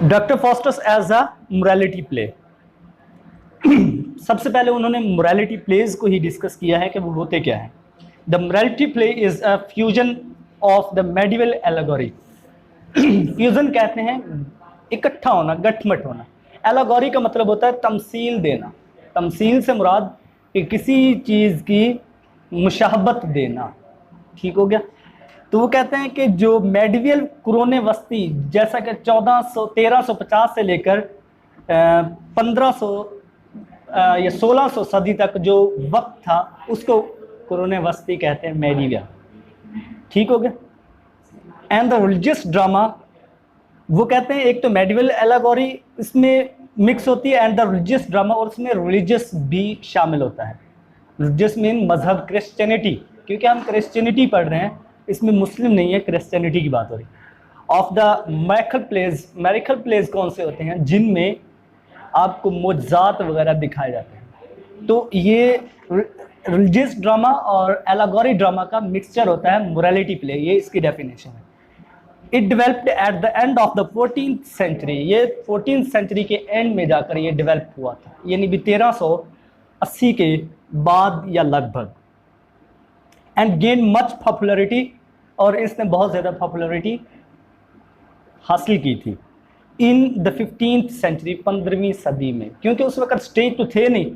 Doctor Faustus as a morality play. सबसे पहले उन्होंने मोरालिटी प्लेज को ही डिस्कस किया है कि वो होते क्या है। The morality play is a fusion of the medieval allegory. Fusion कहते हैं इकट्ठा होना, गठमट होना। एलेगोरी का मतलब होता है तमसील देना। तमसील से मुराद कि किसी चीज़ की मुशाहबत देना। ठीक हो गया। तो वो कहते हैं कि जो मेडिवल कुरोने वस्ती, जैसा कि 1350 से लेकर 1500 या 1600 सदी तक जो वक्त था, उसको कुरोने वस्ती कहते हैं, मेडिवल। ठीक हो गया। एंड द रिलीजियस ड्रामा, वो कहते हैं एक तो मेडिवल एलेगोरी इसमें मिक्स होती है एंड द रिलीजियस ड्रामा, और उसमें रिलीजियस भी शामिल होता है। रिलीजियस मीन मजहब, क्रिश्चियनिटी, क्योंकि हम क्रिश्चियनिटी पढ़ रहे हैं, इसमें मुस्लिम नहीं है, क्रिश्चियनिटी की बात हो रही है। ऑफ द मैरिकल प्लेज, मैरिकल प्लेज कौन से होते हैं? जिनमें आपको मोजात वगैरह दिखाए जाते हैं। तो ये रिलीजियस ड्रामा और एलेगोरी ड्रामा का मिक्सचर होता है मोरालिटी प्ले, ये इसकी डेफिनेशन है। It developed at the end of the 14th century, ये 14th सेंचुरी के एंड में जाकर ये डेवलप हुआ था, यानी भी 1380 के बाद या लगभग। एंड गेन मच पॉपुलरिटी, और इसने बहुत ज़्यादा पॉपुलरिटी हासिल की थी इन द 15th सेंचुरी, 15वीं सदी में, क्योंकि उस वक्त स्टेज तो थे नहीं।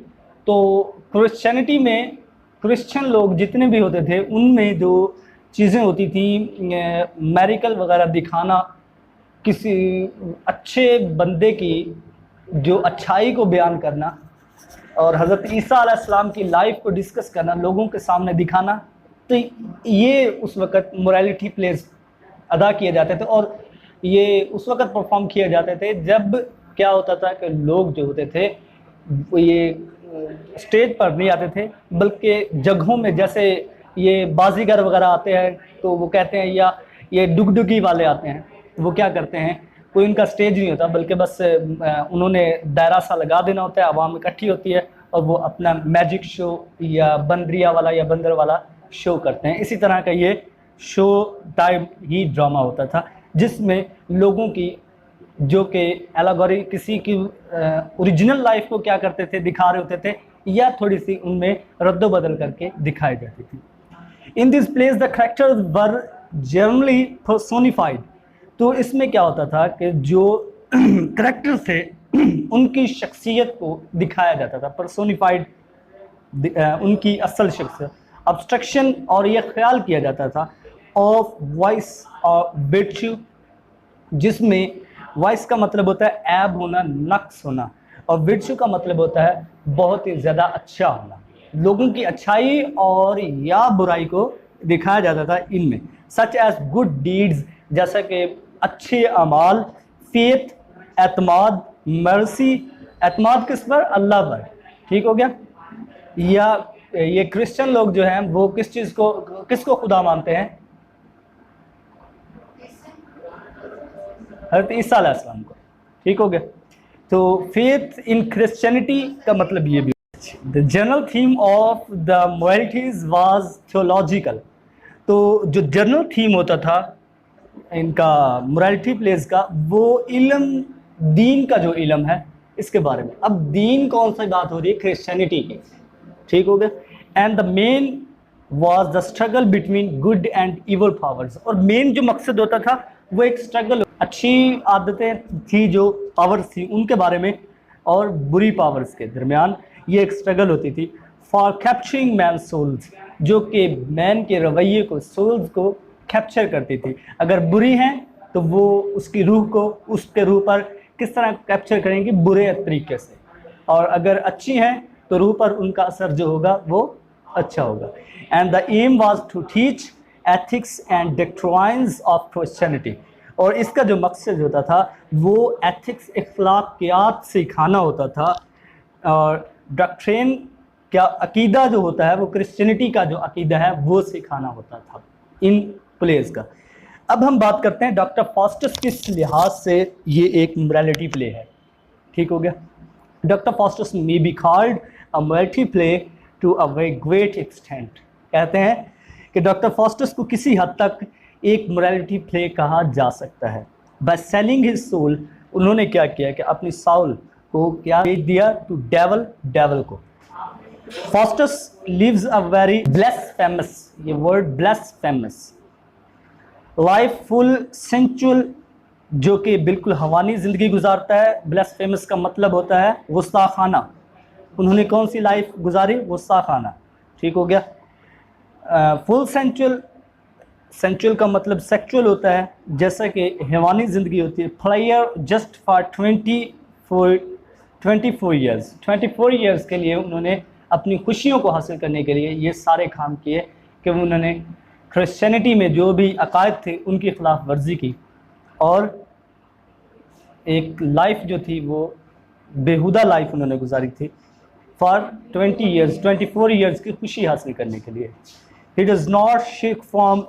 तो क्रिश्चियनिटी में क्रिश्चियन लोग जितने भी होते थे, उनमें जो चीज़ें होती थी, मैरिकल वगैरह दिखाना, किसी अच्छे बंदे की जो अच्छाई को बयान करना, और हज़रत ईसा अलैहिस्सलाम की लाइफ को डिस्कस करना, लोगों के सामने दिखाना, तो ये उस वक़्त मोरालिटी प्लेज अदा किए जाते थे। और ये उस वक़्त परफॉर्म किए जाते थे जब क्या होता था कि लोग जो होते थे वो ये स्टेज पर नहीं आते थे, बल्कि जगहों में, जैसे ये बाजीगर वगैरह आते हैं, तो वो कहते हैं, या ये डुगडुगी वाले आते हैं, वो क्या करते हैं, कोई उनका स्टेज नहीं होता, बल्कि बस उन्होंने दायरा सा लगा देना होता है, आवाम इकट्ठी होती है और वो अपना मैजिक शो या बंदरिया वाला या बंदर वाला शो करते हैं। इसी तरह का ये शो टाइप ही ड्रामा होता था, जिसमें लोगों की जो कि एलेगोरी किसी की ओरिजिनल लाइफ को क्या करते थे, दिखा रहे होते थे, या थोड़ी सी उनमें रद्दो बदल करके दिखाई जाती थी। In this place the characters were generally personified. तो इसमें क्या होता था कि जो करेक्टर थे उनकी शख्सियत को दिखाया जाता था, पर्सोनिफाइड, उनकी असल शख्सियत। अब्स्ट्रक्शन, और यह ख्याल किया जाता था, ऑफ वॉइस और वर्च्यू, जिसमें वॉइस का मतलब होता है ऐब होना, नक्स होना, और वर्च्यू का मतलब होता है बहुत ही ज़्यादा अच्छा होना। लोगों की अच्छाई और या बुराई को दिखाया जाता था इनमें, सच एज गुड डीड्स, जैसा कि अच्छे अमाल, फेथ, एतमाद, मर्सी, एतमाद किस पर? अल्लाह पर। ठीक हो गया। या ये क्रिश्चियन लोग जो हैं वो किस चीज़ को, किसको खुदा मानते हैं? हज़रत ईसा अलैहिस्सलाम को। ठीक हो गया। तो फेथ इन क्रिश्चियनिटी का मतलब ये भी। The general theme of the moralities was theological. तो जो जनरल थीम होता था इनका मोरालिटी प्लेज का, वो इल्म, दीन का जो इल्म है इसके बारे में। अब दीन कौन सी बात हो रही है? क्रिश्चियनिटी की। ठीक हो गया। And the main was the struggle between good and evil powers, और मेन जो मकसद होता था वो एक स्ट्रगल, अच्छी आदतें थी जो पावर्स थी उनके बारे में, और बुरी पावर्स के दरमियान ये एक स्ट्रगल होती थी। फॉर कैप्चरिंग मैन सोल्स, जो कि मैन के रवैये को, सोल्स को कैप्चर करती थी। अगर बुरी हैं तो वो उसकी रूह को, उसके रूह पर किस तरह कैप्चर करेंगी? बुरे तरीके से। और अगर अच्छी हैं तो रूह पर उनका असर जो होगा वो अच्छा होगा। And the aim was to teach ethics and doctrines of Christianity, और इसका जो मकसद होता था वो एथिक्स, अखलाकियात सिखाना होता था, और डॉक्ट्रिन क्या अकीदा जो होता है वो क्रिश्चियनिटी का जो अकीदा है वो सिखाना होता था इन प्लेस का। अब हम बात करते हैं डॉक्टर फॉस्टस किस लिहाज से ये एक मोरालिटी प्ले है। ठीक हो गया। Doctor Faustus may be called a morality play to a very great extent. कहते हैं कि डॉक्टर फॉस्टस को किसी हद तक एक मोरालिटी प्ले कहा जा सकता है। बाय सेलिंग हिज सोल, उन्होंने क्या किया कि अपनी साउल को क्या बेच दिया टू डेवल को। फॉस्टस लिव्स अ वेरी ब्लेसफेमस, ये वर्ड ब्लेसफेमस, लाइफ फुल सेंचुअल, जो कि बिल्कुल हवानी ज़िंदगी गुजारता है। ब्लेसफेमस का मतलब होता है गुस्ताखाना। उन्होंने कौन सी लाइफ गुजारी? गुस्ताखाना। ठीक हो गया। फुल सेंचुअल, सेंचुअल का मतलब सेक्चुअल होता है, जैसा कि हैवानी ज़िंदगी होती है। Flyer just for 24 years, 24 years के लिए उन्होंने अपनी खुशियों को हासिल करने के लिए ये सारे काम किए कि उन्होंने क्रिश्चियनिटी में जो भी अकायद थे उनकी खिलाफ वर्जी की, और एक लाइफ जो थी वो बेहुदा लाइफ उन्होंने गुजारी थी फॉर 24 ईयर्स की खुशी हासिल करने के लिए। ही does not shake from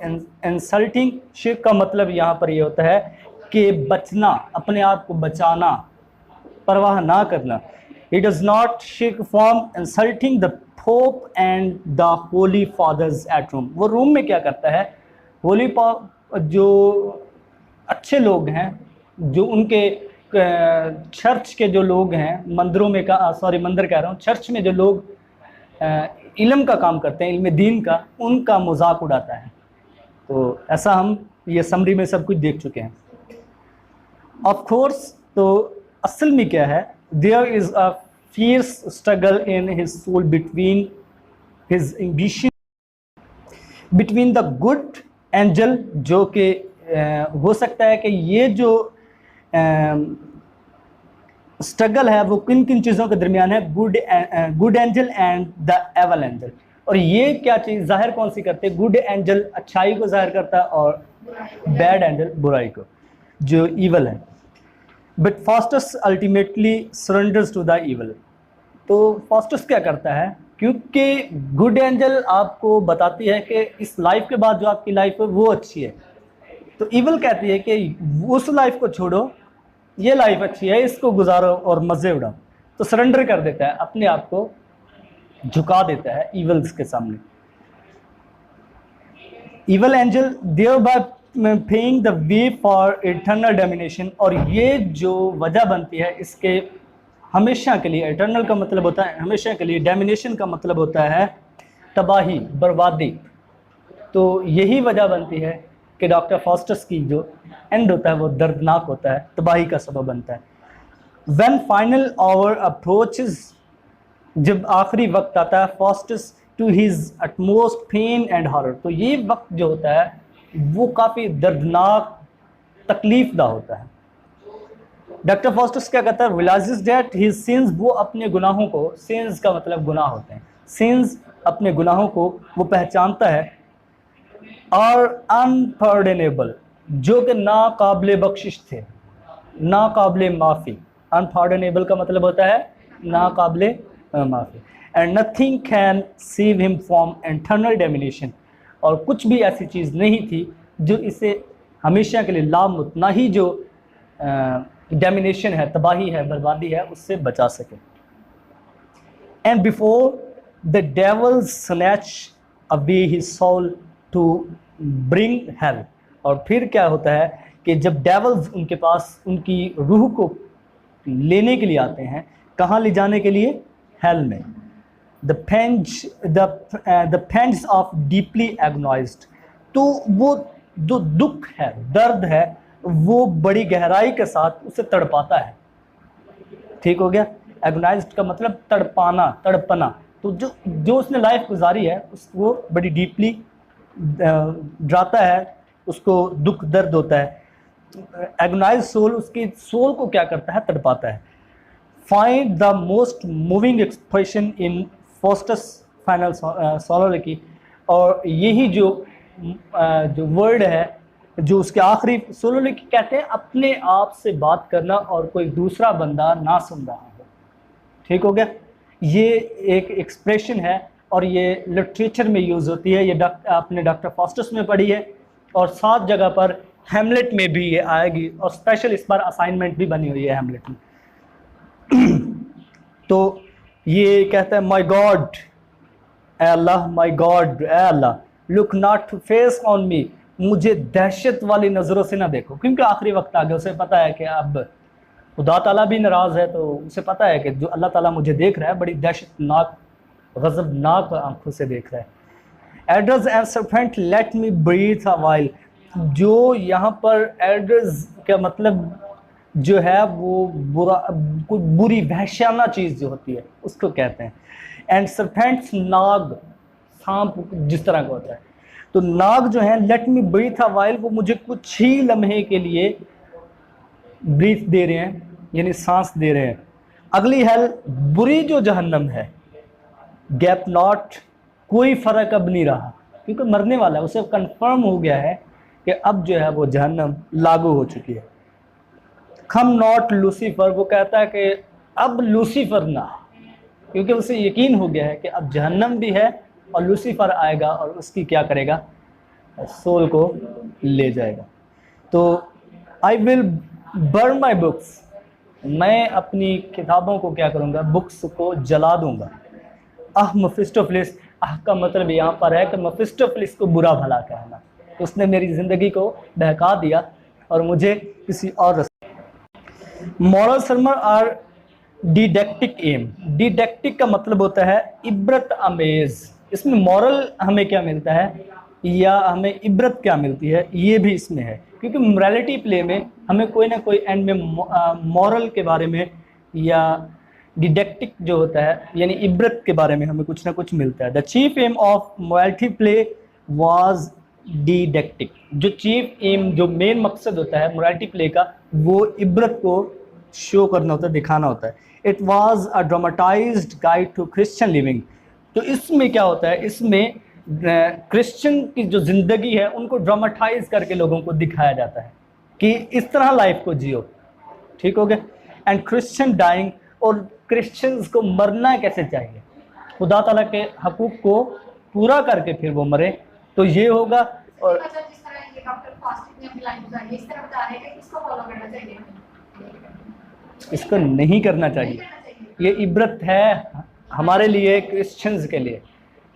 insulting, shake का मतलब यहाँ पर ये होता है कि बचना, अपने आप को बचाना, परवाह ना करना। He does not shake from insulting the Pope and the holy fathers at Rome. वो रोम में क्या करता है, होली जो अच्छे लोग हैं, जो उनके चर्च के जो लोग हैं, मंदिरों में का सॉरी मंदिर कह रहा हूँ, चर्च में जो लोग इल्म का काम करते हैं, इल्म दीन का, उनका मजाक उड़ाता है। तो ऐसा हम ये समरी में सब कुछ देख चुके हैं। ऑफ कोर्स, तो असल में क्या है, there is a fierce struggle in his soul between his ambition, between the good angel, जो कि हो सकता है कि ये जो स्ट्रगल है वो किन किन चीज़ों के दरमियान है, good angel and the evil angel. और ये क्या चीज़ जाहिर कौन सी करते हैं? गुड एंजल अच्छाई को जाहिर करता है और बैड एंजल बुराई को, जो ईवल है। But Faustus ultimately surrenders to the evil. तो फास्टस क्या करता है, क्योंकि गुड एंजल आपको बताती है कि इस लाइफ के बाद जो आपकी लाइफ है वो अच्छी है, तो ईवल कहती है कि उस लाइफ को छोड़ो, ये लाइफ अच्छी है, इसको गुजारो और मज़े उड़ाओ। तो सरेंडर कर देता है, अपने आप को झुका देता है ईवल्स के सामने। Evil angel there by paying the way for eternal domination, और ये जो वजह बनती है इसके हमेशा के लिए, इटर्नल का मतलब होता है हमेशा के लिए, डोमिनेशन का मतलब होता है तबाही, बर्बादी। तो यही वजह बनती है कि डॉक्टर फास्टस की जो एंड होता है वो दर्दनाक होता है, तबाही का सबब बनता है। व्हेन फाइनल आवर अप्रोचेस, जब आखिरी वक्त आता है, Faustus to his utmost pain and horror, तो ये वक्त जो होता है वो काफ़ी दर्दनाक, तकलीफ दा होता है। डॉक्टर फास्टस क्या कहता है, रियलाइजेस दैट हिज सिंस, वो अपने गुनाहों को, सिंस का मतलब गुनाह होते हैं, सिंस अपने गुनाहों को वो पहचानता है, और अनपार्डनेबल, जो कि नाकाबिले बख्शिश थे, नाकाबिले माफ़ी। अनपार्डनेबल का मतलब होता है नाकाबिले माफ़ी। And nothing can save him from internal domination, और कुछ भी ऐसी चीज़ नहीं थी जो इसे हमेशा के लिए लामत, ना ही जो डोमिनेशन है, तबाही है, बर्बादी है, उससे बचा सके। And before the devil snatch away his soul to bring hell, और फिर क्या होता है कि जब डेवल्स उनके पास उनकी रूह को लेने के लिए आते हैं, कहाँ ले जाने के लिए? हेल में। द पेंस ऑफ डीपली एग्नाइज्ड, तो वो जो दुख है, दर्द है, वो बड़ी गहराई के साथ उसे तड़पाता है। ठीक हो गया। एग्नाइज्ड का मतलब तड़पाना, तड़पना। तो जो उसने लाइफ गुजारी है उसको बड़ी डीपली डराता है, उसको दुख दर्द होता है। एग्नाइज सोल उसकी सोल को क्या करता है? तड़पाता है। Find the most moving expression in Faustus final soliloquy, और यही जो वर्ड है जो उसके आखिरी सोलोलिकी कहते हैं, अपने आप से बात करना और कोई दूसरा बंदा ना सुन रहा हो। ठीक हो गया। ये एक एक्सप्रेशन है और ये लिटरेचर में यूज़ होती है। ये आपने डॉक्टर फास्टस में पढ़ी है और 7 जगह पर हैमलेट में भी ये आएगी, और स्पेशल इस बार असाइनमेंट भी बनी हुई है हैमलेट में। तो ये कहता है, माई गॉड अल्लाह, माई गॉड अल्लाह, look not face on me, मुझे दहशत वाली नज़रों से ना देखो, क्योंकि आखिरी वक्त आ गया, उसे पता है कि अब खुदा ताला भी नाराज़ है, तो उसे पता है कि जो अल्लाह ताला मुझे देख रहा है बड़ी दहशतनाक गज़बनाक आंखों से देख रहा है। Adders and serpent let me breathe a while, जो यहाँ पर एडर्स का मतलब जो है वो बुरा, कोई बुरी वहशियाना चीज़ जो होती है उसको कहते हैं। एंड सरपेंट्स नाग, सांप जिस तरह का होता है, तो नाग जो है let me breathe a while, वो मुझे कुछ ही लम्हे के लिए ब्रीथ दे रहे हैं, यानी सांस दे रहे हैं। अगली हेल, बुरी जो जहन्नम है, गैप नॉट, कोई फ़र्क अब नहीं रहा, क्योंकि मरने वाला है, उसे कंफर्म हो गया है कि अब जो है वो जहन्नम लागू हो चुकी है। कम नॉट लूसीफर, वो कहता है कि अब लूसीफर ना, क्योंकि उसे यकीन हो गया है कि अब जहन्नम भी है और लूसीफर आएगा और उसकी क्या करेगा, सोल को ले जाएगा। तो I will burn my books, मैं अपनी किताबों को क्या करूँगा, बुक्स को जला दूंगा। मेफिस्टोफेलिस, का मतलब यहाँ पर है कि मेफिस्टोफेलिस को बुरा भला कहना, उसने मेरी ज़िंदगी को बहका दिया और मुझे किसी और। मॉरल सर्मन आर डिडक्टिक एम, डिडक्टिक का मतलब होता है इब्रत आमेज। इसमें मॉरल हमें क्या मिलता है या हमें इब्रत क्या मिलती है, ये भी इसमें है, क्योंकि मोरालिटी प्ले में हमें कोई ना कोई एंड में मॉरल के बारे में या डिडक्टिक जो होता है यानी इब्रत के बारे में हमें कुछ ना कुछ मिलता है। The chief aim of morality play was didactic, जो चीफ एम, जो मेन मकसद होता है मोरालिटी प्ले का, वो इब्रत को शो करना होता है, दिखाना होता है। It was a dramatised guide to Christian living, तो इसमें क्या होता है, इसमें क्रिश्चियन की जो ज़िंदगी है उनको ड्रामेटाइज करके लोगों को दिखाया जाता है कि इस तरह लाइफ को जियो, ठीक हो गया। एंड क्रिश्चियन डाइंग, और क्रिश्चियंस को मरना कैसे चाहिए, खुदा ताला के हकूक़ को पूरा करके फिर वो मरे, तो ये होगा। और जिस तरह ये डॉक्टर फास्टिंग ने अपनी लाइफ गुजारी है, इस तरह बता रहे हैं कि इसको फॉलो करना चाहिए, इसको नहीं करना चाहिए। ये इब्रत है हमारे लिए, क्रिश्चियंस के लिए,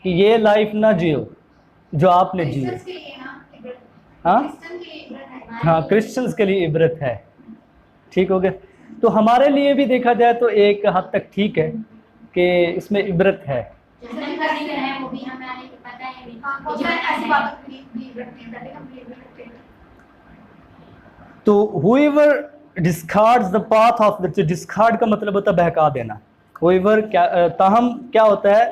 कि ये लाइफ ना जियो जो आपने जी है। हाँ, क्रिश्चियंस के लिए इब्रत है, ठीक हो गया। तो हमारे लिए भी देखा जाए तो एक हद तक ठीक है कि इसमें इब्रत है। तो whoever discards the path of the, discard का मतलब होता है बहका देना। whoever क्या ताहम क्या होता है,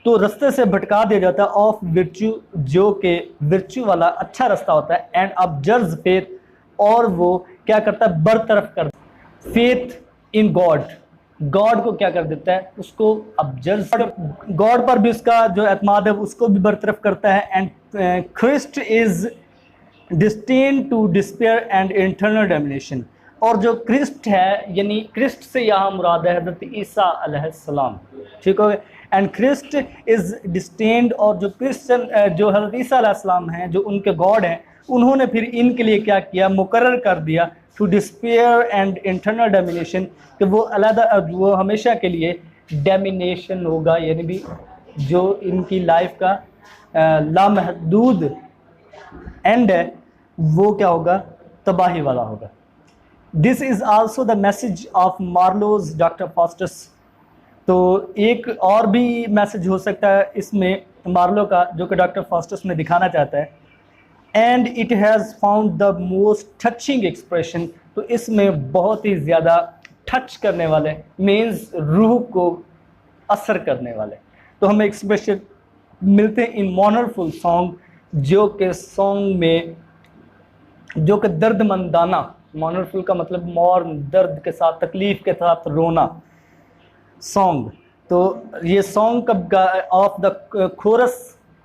तो रास्ते से भटका दिया जाता है, ऑफ विर्च्यू, जो कि विर्च्यू वाला अच्छा रास्ता होता है, एंड अबजर्व्स फेथ, और वो क्या करता है, बरतरफ कर फेथ इन गॉड, गॉड को क्या कर देता है, उसको अबजर्व, गॉड पर भी उसका जो एतमाद है उसको भी बरतरफ करता है। And Christ is destined to despair and internal domination, और जो क्रिस्ट है, यानी क्रिस्ट से यहाँ मुराद है हज़रत ईसा अलैहिस्सलाम, ठीक हो गया। एंड क्रिस्ट इज़ डिस्टेन्ड, और जो क्रिश्चन जो हज़रत ईसा अलैहिस्सलाम हैं, जो उनके गॉड हैं, उन्होंने फिर इनके लिए क्या किया, मुकर्रर कर दिया to despair and internal domination, कि वो अलग, वो हमेशा के लिए डोमिनेशन होगा, यानी भी जो इनकी लाइफ का लामहदूद एंड है वो क्या होगा, तबाही वाला होगा। This is also the message of Marlowe's doctor Faustus, तो एक और भी मैसेज हो सकता है इसमें मार्लो का, जो कि डॉक्टर फास्टस में दिखाना चाहता है। And it has found the most touching expression, तो इसमें बहुत ही ज़्यादा टच करने वाले, मीन्स रूह को असर करने वाले, तो हमें एक्सप्रेशन मिलते हैं इन मॉनरफुल सॉन्ग, जो कि सॉन्ग में जो कि दर्दमंदाना, मॉनरफुल का मतलब मॉर्न, दर्द के साथ, तकलीफ़ के साथ रोना सॉन्ग। तो ये सॉन्ग कब ऑफ द कोरस,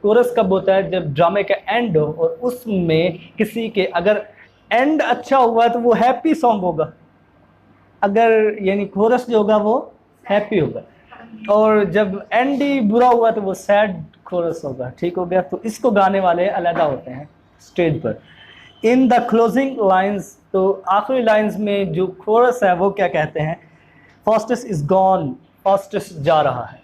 कोरस कब होता है, जब ड्रामे का एंड हो और उसमें किसी के अगर एंड अच्छा हुआ तो वो हैप्पी सॉन्ग होगा, अगर यानी कोरस जो होगा वो हैप्पी होगा, और जब एंड ही बुरा हुआ तो वो सैड कोरस होगा, ठीक हो गया। तो इसको गाने वाले अलग होते हैं स्टेज पर। इन द क्लोजिंग लाइन्स, तो आखिरी लाइन्स में जो कोरस है वो क्या कहते हैं, फास्टस इज़ गॉन, फास्टस जा रहा है,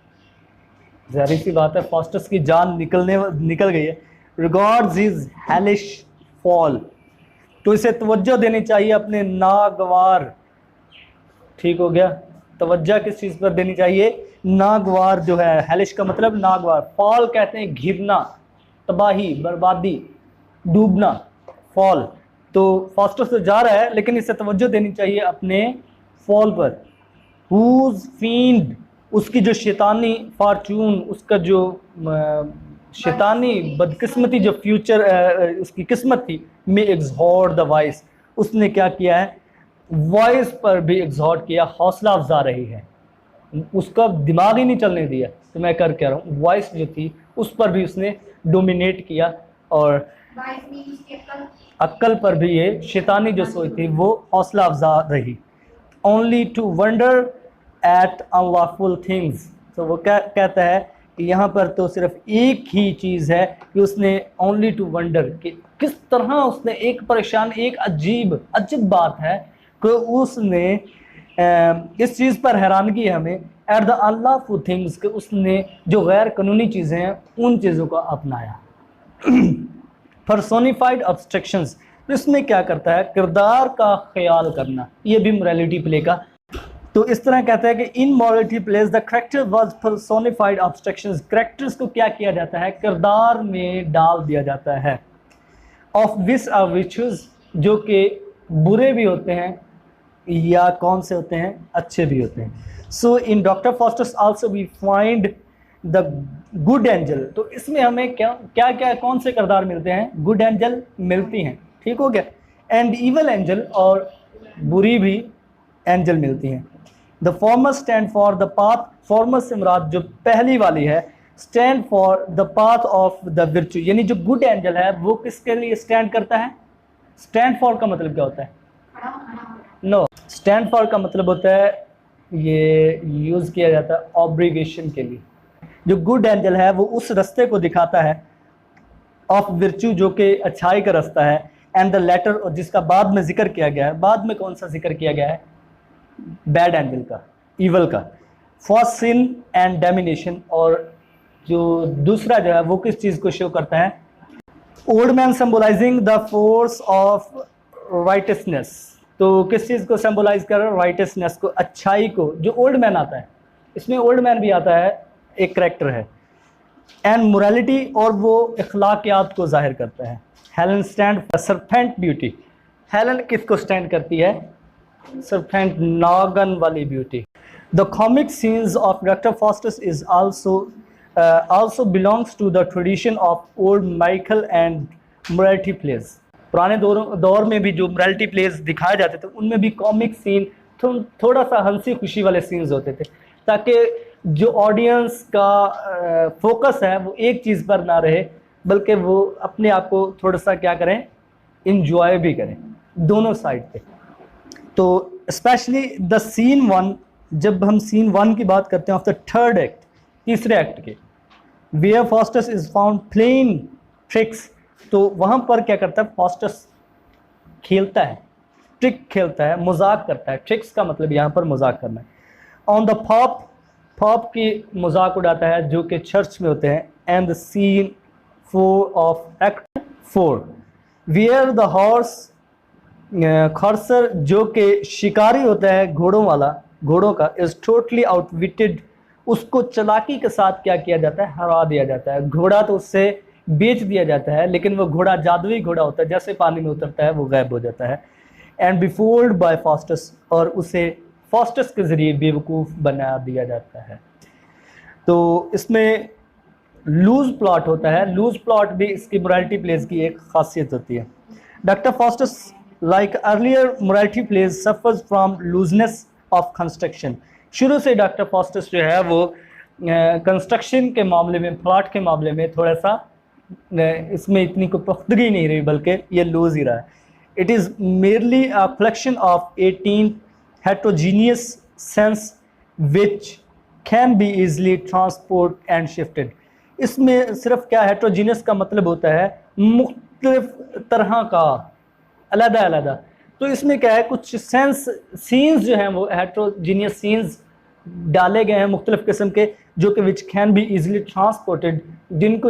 ज़ाहिर सी बात है फास्टस की जान निकल गई है। रिगार्ड्स हिज हेलिश फॉल, तो इसे तवज्जो देनी चाहिए अपने नागवार ठीक हो गया। तवज्जो किस चीज़ पर देनी चाहिए? नागवार जो है, हेलिश का मतलब नागवार, फॉल कहते हैं घिरना, तबाही, बर्बादी, डूबना, फॉल। तो फास्टस तो जा रहा है लेकिन इसे तवज्जो देनी चाहिए अपने फॉल पर। हुज फील्ड, उसकी जो शैतानी फॉर्चून, उसका जो शैतानी बदकिस्मती जो फ्यूचर उसकी किस्मत थी, में एग्जॉर्ट द वॉइस, उसने क्या किया है? वॉइस पर भी एग्जॉर्ट किया, हौसला अफजा रही है, उसका दिमाग ही नहीं चलने दिया तो मैं कर क्या रहा हूँ। वॉइस जो थी उस पर भी उसने डोमिनेट किया, और वाइस मीन उसकी अक्ल, अक्ल पर भी ये शैतानी जो सोई थी वो हौसला अफजा रही। Only to wonder at unlawful things, तो वो क्या कहता है कि यहाँ पर तो सिर्फ एक ही चीज़ है कि उसने ओनली टू वंडर, कि किस तरह उसने एक परेशान, एक अजीब बात है कि उसने इस चीज़ पर हैरानगी है हमें, एट द अनलॉफुल थिंग्स, कि उसने जो गैर कानूनी चीज़ें हैं उन चीज़ों को अपनाया। पर्सोनिफाइड ऑब्स्ट्रक्शंस, तो इसमें क्या करता है? किरदार का ख्याल करना, ये भी मोरालिटी प्ले का। तो इस तरह कहता है कि in morality plays the character was personified obstructions, characters को क्या किया जाता है? किरदार में डाल दिया जाता है। ऑफ विच आर विचुअस, जो कि बुरे भी होते हैं या कौन से होते हैं? अच्छे भी होते हैं। So in doctor Faustus also we find the good angel, तो इसमें हमें क्या क्या क्या कौन से किरदार मिलते हैं? गुड एंजल मिलती हैं, ठीक हो गया, एंड इवल एंजल, और बुरी भी एंजल मिलती हैं। The former stand for the path, farmer से मुराद जो पहली वाली है, stand for the path of the विर्चू, यानी जो गुड एंजल है वो किसके लिए स्टैंड करता है? स्टैंड फॉर का मतलब क्या होता है? खड़ा होना, नो, स्टैंड फॉर का मतलब होता है, ये यूज़ किया जाता है ऑब्रीगेशन के लिए। जो गुड एंजल है वो उस रास्ते को दिखाता है, ऑफ विर्चू जो कि अच्छाई का रास्ता है, एंड द लेटर, और जिसका बाद में जिक्र किया गया है, बाद में कौन सा जिक्र किया गया है? बैड एंजल का, इवल का। फॉर सिन एंड डोमिनेशन, और जो दूसरा जो है वो किस चीज़ को शो करता है? Old man symbolising the force of righteousness, तो किस चीज़ को सिंबलाइज कर रहा है? राइटसनेस को, अच्छाई को। जो ओल्ड मैन आता है, इसमें ओल्ड मैन भी आता है, एक करेक्टर है। एंड मोरालिटी, और वो अखलाकियात को जाहिर करता है। Helen stand for serpent beauty, Helen किसको स्टैंड करती है? सरपेंट, नागन वाली beauty. The comic scenes of doctor Faustus is also belongs to the tradition of old Michael and morality plays। पुराने दौर में भी जो morality plays दिखाए जाते थे उनमें भी कॉमिक सीन, थोड़ा सा हंसी खुशी वाले सीन्स होते थे, ताकि जो ऑडियंस का फोकस है वो एक चीज़ पर ना रहे, बल्कि वो अपने आप को थोड़ा सा क्या करें? इंजॉय भी करें, दोनों साइड पे। तो स्पेशली द सीन वन, जब हम सीन वन की बात करते हैं ऑफ द थर्ड एक्ट, तीसरे एक्ट के, where Faustus is found playing tricks, तो वहाँ पर क्या करता है? फॉस्टस खेलता है, ट्रिक खेलता है, मजाक करता है। ट्रिक्स का मतलब यहाँ पर मजाक करना है। ऑन द पॉप, पॉप की मजाक उड़ाता है जो कि चर्च में होते हैं। And the scene 4 of act 4, where the horse, खरसर जो कि शिकारी होता है, घोड़ों वाला, घोड़ों का, इज टोटली आउटविटेड, उसको चालाकी के साथ क्या किया जाता है? हरा दिया जाता है। घोड़ा तो उससे बेच दिया जाता है, लेकिन वो घोड़ा जादुई घोड़ा होता है, जैसे पानी में उतरता है वो गायब हो जाता है। एंड बिफोल्ड बाय फॉस्टस, और उसे फॉस्टस के ज़रिए बेवकूफ़ बना दिया जाता है। तो इसमें लूज प्लॉट होता है, लूज प्लॉट भी इसकी मोरालिटी प्लेज की एक खासियत होती है। Doctor Faustus like earlier morality plays suffers from looseness of construction. शुरू से डॉक्टर फॉस्टस जो है वो कंस्ट्रक्शन के मामले में, प्लॉट के मामले में थोड़ा सा इसमें इतनी कोई पुख्तगी नहीं रही, बल्कि ये लूज ही रहा है। It is merely a collection of 18 heterogeneous sense which can be easily transport and shifted. इसमें सिर्फ क्या, हेट्रोजीनियस का मतलब होता है मुख्तलिफ तरह का, अलग अलग। तो इसमें क्या है, कुछ सीन्स जो हैं वो हेट्रोजीनियस सीन्स डाले गए हैं मुख्तलिफ किस्म के, जो कि which can be easily transported, जिनको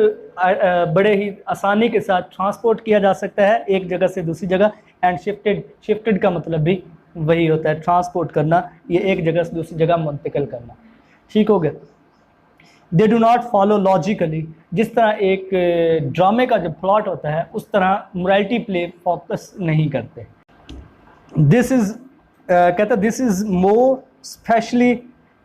बड़े ही आसानी के साथ ट्रांसपोर्ट किया जा सकता है एक जगह से दूसरी जगह। एंड शिफ्टेड, शिफ्टेड का मतलब भी वही होता है ट्रांसपोर्ट करना, ये एक जगह से दूसरी जगह मुंतकिल करना। ठीक हो गया। They do not follow logically, जिस तरह एक ड्रामे का जो प्लॉट होता है उस तरह मोरालिटी प्ले फोकस नहीं करते। दिस इज़ कहता दिस इज़ मोर स्पेशली,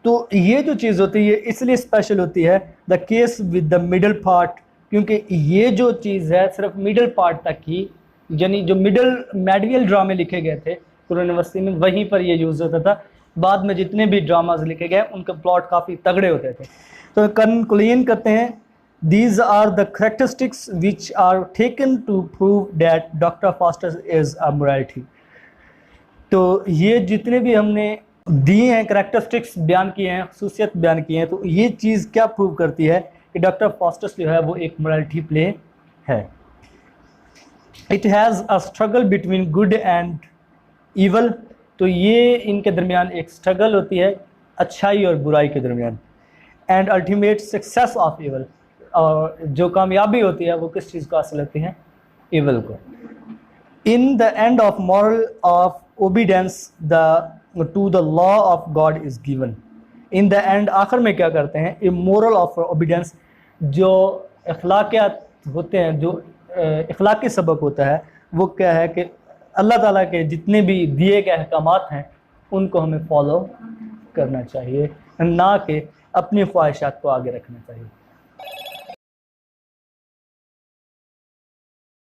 तो ये जो चीज़ होती है इसलिए स्पेशल होती है the case with the middle part, क्योंकि ये जो चीज़ है सिर्फ मिडल पार्ट तक ही, यानी जो मेडिवल ड्रामे लिखे गए थे कुरान यूनिवर्सिटी में वहीं पर ये यूज़ होता था। बाद में जितने भी ड्रामाज लिखे गए उनके प्लॉट काफ़ी तगड़े होते थे। तो कंक्लूजन करते हैं, these are the characteristics which are taken to prove that doctor Faustus is a morality. तो ये जितने भी हमने दिए हैं करेक्टरिस्टिक्स बयान किए हैं, खसूसियत बयान किए हैं, तो ये चीज़ क्या प्रूव करती है कि डॉक्टर फॉस्टर्स जो है वो एक मोरालिटी प्ले है। It has a struggle between good and evil, तो ये इनके दरमियान एक स्ट्रगल होती है अच्छाई और बुराई के दरमियान। And ultimate success of evil, और जो कामयाबी होती है वो किस चीज़ को हासिल होती है, ईवल को। In the end of moral of obedience to the law of God is given. In the end आखिर में क्या करते हैं, ए मोरल ऑफ ओबीडेंस, जो अखलाकियात होते हैं, जो अखलाकी सबक होता है, वो क्या है कि अल्लाह ताला के जितने भी दिए गए अहकामात हैं उनको हमें फॉलो करना चाहिए, ना कि अपनी ख्वाहिशात को आगे रखना चाहिए।